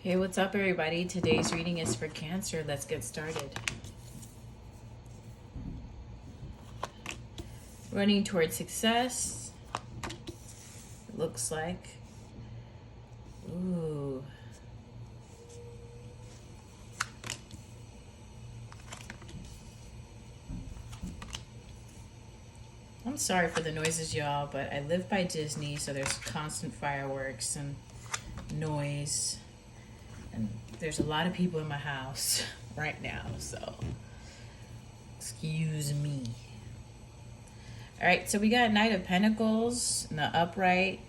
Hey, what's up, everybody? Today's reading is for Cancer. Let's get started. Running towards success. It looks like. Ooh. I'm sorry for the noises, y'all, but I live by Disney, so there's constant fireworks and noise. And there's a lot of people in my house right now, so excuse me. All right, so we got Knight of Pentacles in the upright.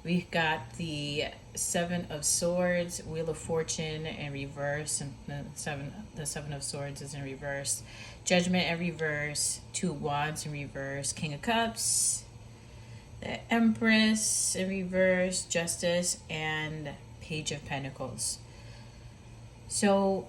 We've got the Seven of Swords, Wheel of Fortune in reverse, and the Seven of Swords is in reverse. Judgment in reverse, Two of Wands in reverse, King of Cups, the Empress in reverse, Justice, and Page of Pentacles. So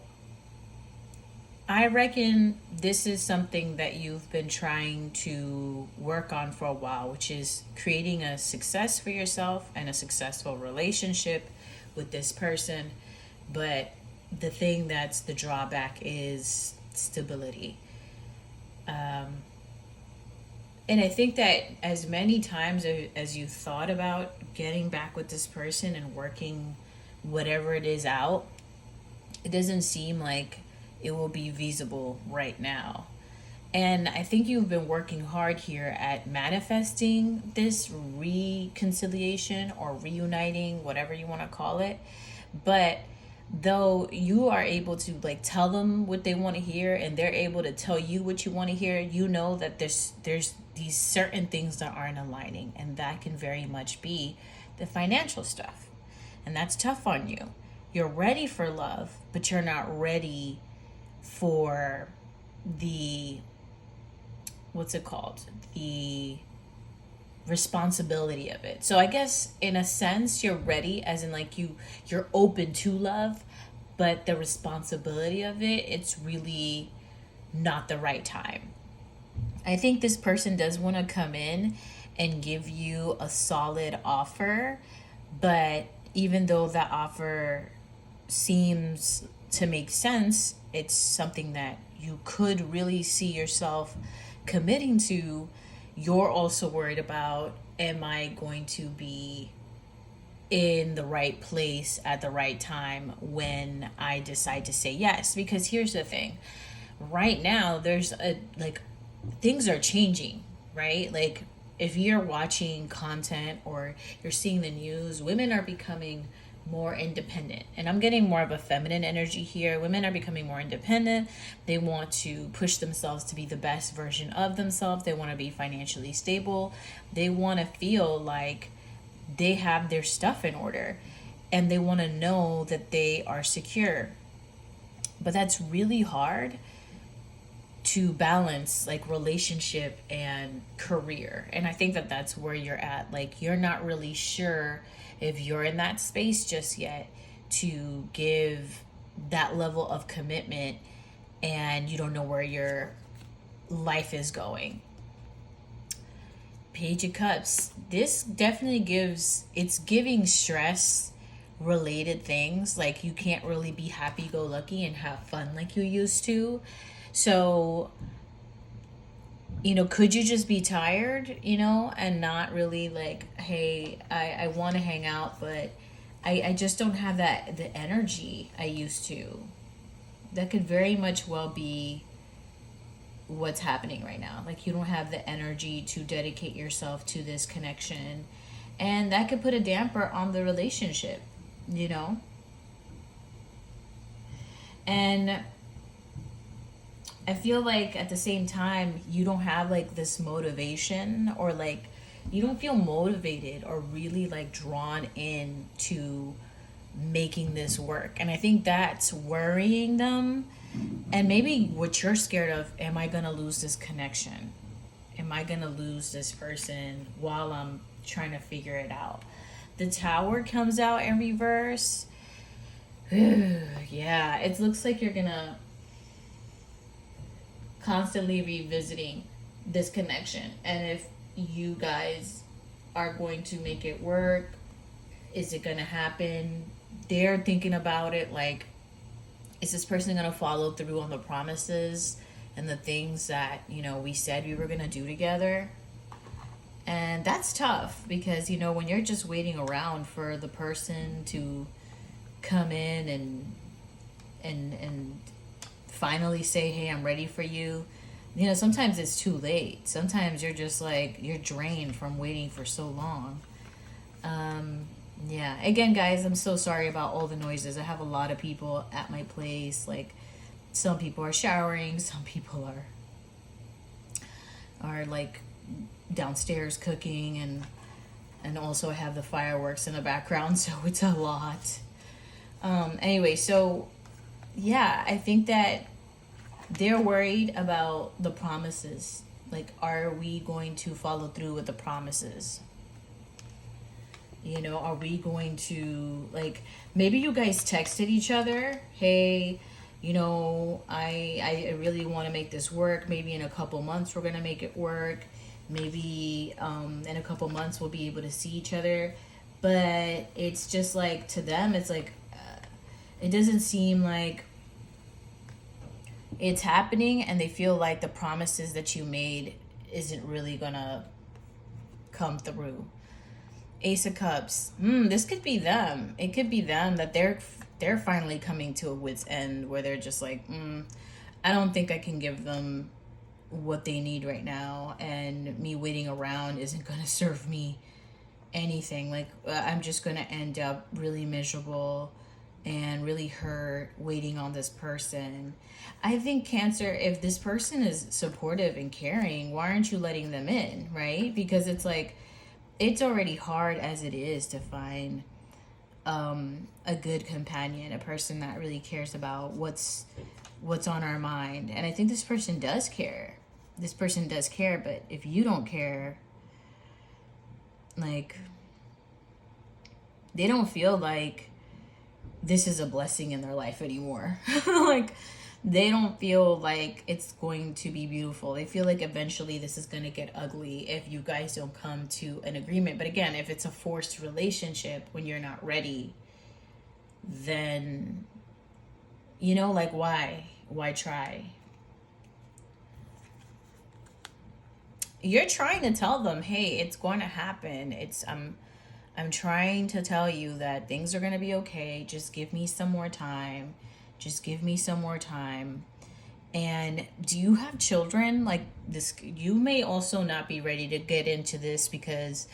I reckon this is something that you've been trying to work on for a while, which is creating a success for yourself and a successful relationship with this person. But the thing that's the drawback is stability. And I think that as many times as you thought about getting back with this person and working whatever it is out, it doesn't seem like it will be feasible right now. And I think you've been working hard here at manifesting this reconciliation or reuniting, whatever you want to call it. But though you are able to like tell them what they want to hear and they're able to tell you what you want to hear, you know that there's these certain things that aren't aligning, and that can very much be the financial stuff. And that's tough on you. You're ready for love, but you're not ready for the, what's it called? The responsibility of it. So I guess in a sense you're ready, as in like you're open to love, but the responsibility of it, it's really not the right time. I think this person does want to come in and give you a solid offer, but even though that offer seems to make sense, it's something that you could really see yourself committing to. You're also worried about, am I going to be in the right place at the right time when I decide to say yes? Because here's the thing. Right now, there's things are changing, right? Like if you're watching content or you're seeing the news, women are becoming more independent. And I'm getting more of a feminine energy here. Women are becoming more independent. They want to push themselves to be the best version of themselves. They want to be financially stable. They want to feel like they have their stuff in order, and they want to know that they are secure. But that's really hard to balance, like relationship and career. And I think that that's where you're at. Like you're not really sure if you're in that space just yet to give that level of commitment, and you don't know where your life is going. Page of Cups. This definitely it's giving stress related things. Like you can't really be happy-go-lucky and have fun like you used to. So, could you just be tired, and not really like, hey, I want to hang out, but I just don't have the energy I used to. That could very much well be what's happening right now. Like you don't have the energy to dedicate yourself to this connection, and that could put a damper on the relationship, And I feel like at the same time, you don't have like this motivation, or like you don't feel motivated or really like drawn in to making this work. And I think that's worrying them. And maybe what you're scared of, am I going to lose this connection? Am I going to lose this person while I'm trying to figure it out? The Tower comes out in reverse. Yeah, it looks like you're going to constantly revisiting this connection, and if you guys are going to make it work, is it going to happen? they're thinking about it like, is this person going to follow through on the promises and the things that, we said we were going to do together? And that's tough because, when you're just waiting around for the person to come in and finally say, hey, I'm ready for you, sometimes it's too late. Sometimes you're just like, you're drained from waiting for so long. Yeah, again, guys, I'm so sorry about all the noises. I have a lot of people at my place. Like, some people are showering, some people are like downstairs cooking, and also I have the fireworks in the background, so it's a lot. Anyway, so yeah, I think that they're worried about the promises. Like, are we going to follow through with the promises? Are we going to, like, maybe you guys texted each other, hey, I really want to make this work. Maybe in a couple months we're going to make it work. Maybe in a couple months we'll be able to see each other. But it's just like, to them, it's like, it doesn't seem like it's happening, and they feel like the promises that you made isn't really going to come through. Ace of Cups. This could be them. It could be them, that they're finally coming to a wit's end where they're just like, I don't think I can give them what they need right now, and me waiting around isn't going to serve me anything. Like, I'm just going to end up really miserable and really hurt waiting on this person. I think, Cancer, if this person is supportive and caring, why aren't you letting them in, right? Because it's like, it's already hard as it is to find a good companion, a person that really cares about what's on our mind. And I think this person does care. This person does care, but if you don't care, like, they don't feel like this is a blessing in their life anymore. Like, they don't feel like it's going to be beautiful. They feel like eventually this is going to get ugly if you guys don't come to an agreement. But again, if it's a forced relationship when you're not ready, then, like, why try? You're trying to tell them, hey, it's going to happen. I'm trying to tell you that things are going to be okay. Just give me some more time. Just give me some more time. And do you have children? Like, this, you may also not be ready to get into this because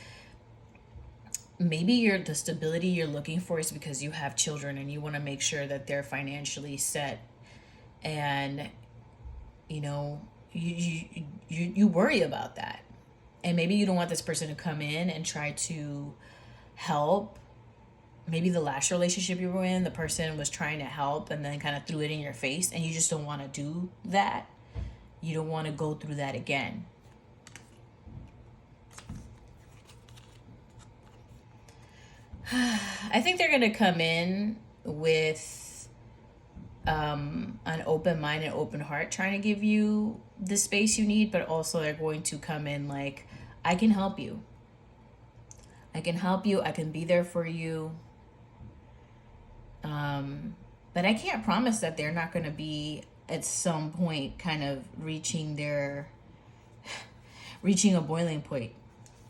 maybe the stability you're looking for is because you have children and you want to make sure that they're financially set. And, you worry about that. And maybe you don't want this person to come in and try to help. Maybe the last relationship you were in, the person was trying to help and then kind of threw it in your face, and you just don't want to do that. You don't want to go through that again. I think they're going to come in with an open mind and open heart, trying to give you the space you need, but also they're going to come in like, I can help you. I can help you. I can be there for you. But I can't promise that they're not going to be at some point kind of reaching a boiling point.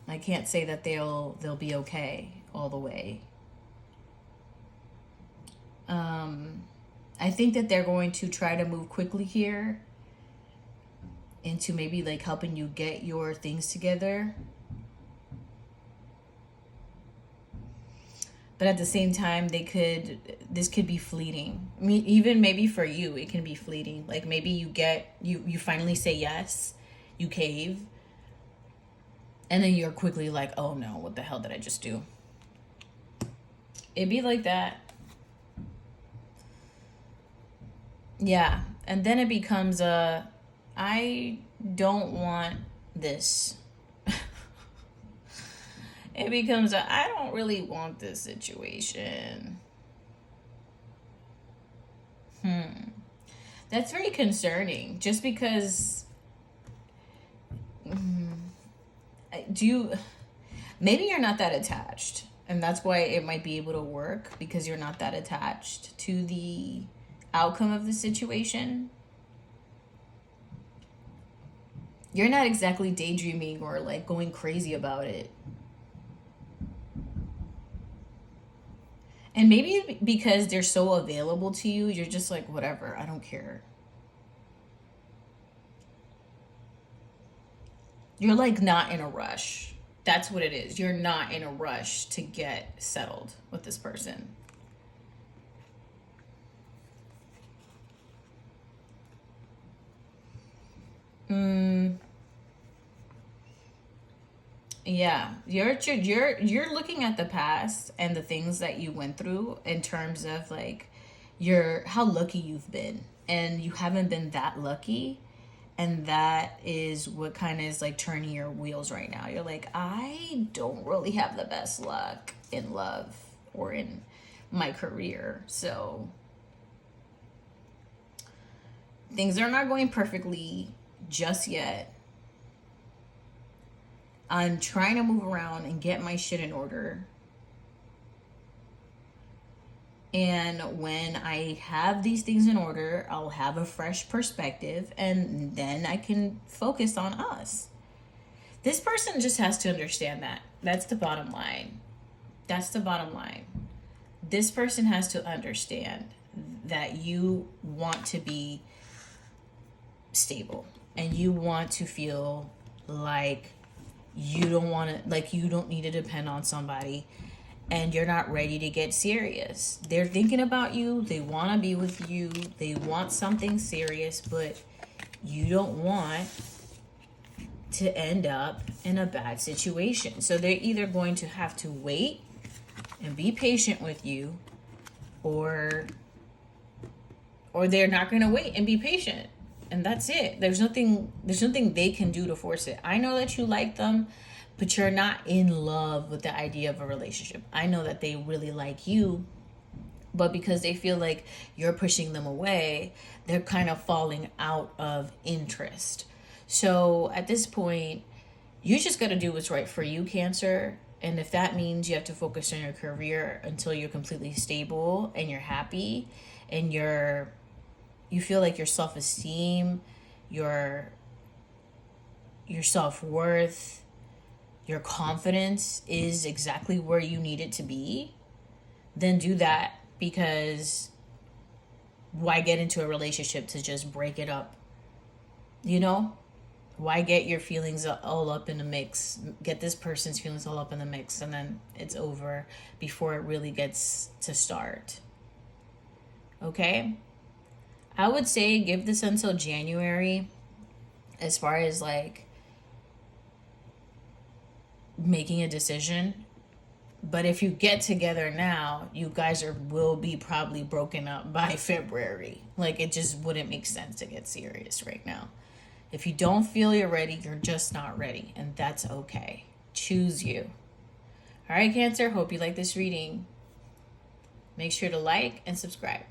I can't say that they'll be okay all the way. I think that they're going to try to move quickly here into maybe like helping you get your things together. But at the same time, this could be fleeting. I mean, even maybe for you, it can be fleeting. Like, maybe you finally say yes, you cave, and then you're quickly like, oh no, what the hell did I just do? It'd be like that. Yeah, and then it becomes I don't want this. It becomes I don't really want this situation. That's very concerning. Just because, maybe you're not that attached. And that's why it might be able to work, because you're not that attached to the outcome of the situation. You're not exactly daydreaming or like going crazy about it. And maybe because they're so available to you, you're just like, whatever, I don't care. You're like not in a rush. That's what it is. You're not in a rush to get settled with this person. Yeah, you're looking at the past and the things that you went through in terms of like your how lucky you've been, and you haven't been that lucky, and that is what kind of is like turning your wheels right now. You're like, I don't really have the best luck in love or in my career, so things are not going perfectly just yet. I'm trying to move around and get my shit in order. And when I have these things in order, I'll have a fresh perspective, and then I can focus on us. This person just has to understand that. That's the bottom line. That's the bottom line. This person has to understand that you want to be stable and you want to feel like you don't want to, like, you don't need to depend on somebody, and you're not ready to get serious. They're thinking about you, they want to be with you, they want something serious, but you don't want to end up in a bad situation. So they're either going to have to wait and be patient with you, or they're not going to wait and be patient. And that's it. There's nothing they can do to force it. I know that you like them, but you're not in love with the idea of a relationship. I know that they really like you, but because they feel like you're pushing them away, they're kind of falling out of interest. So at this point, you just got to do what's right for you, Cancer. And if that means you have to focus on your career until you're completely stable and you're happy and you feel like your self-esteem, your self-worth, your confidence is exactly where you need it to be, then do that. Because why get into a relationship to just break it up? You know? Why get your feelings all up in the mix? Get this person's feelings all up in the mix, and then it's over before it really gets to start. Okay? I would say give this until January as far as like making a decision. But if you get together now, you guys will be probably broken up by February. Like, it just wouldn't make sense to get serious right now. If you don't feel you're ready, you're just not ready, and that's okay. Choose you. All right, Cancer, hope you like this reading. Make sure to like and subscribe.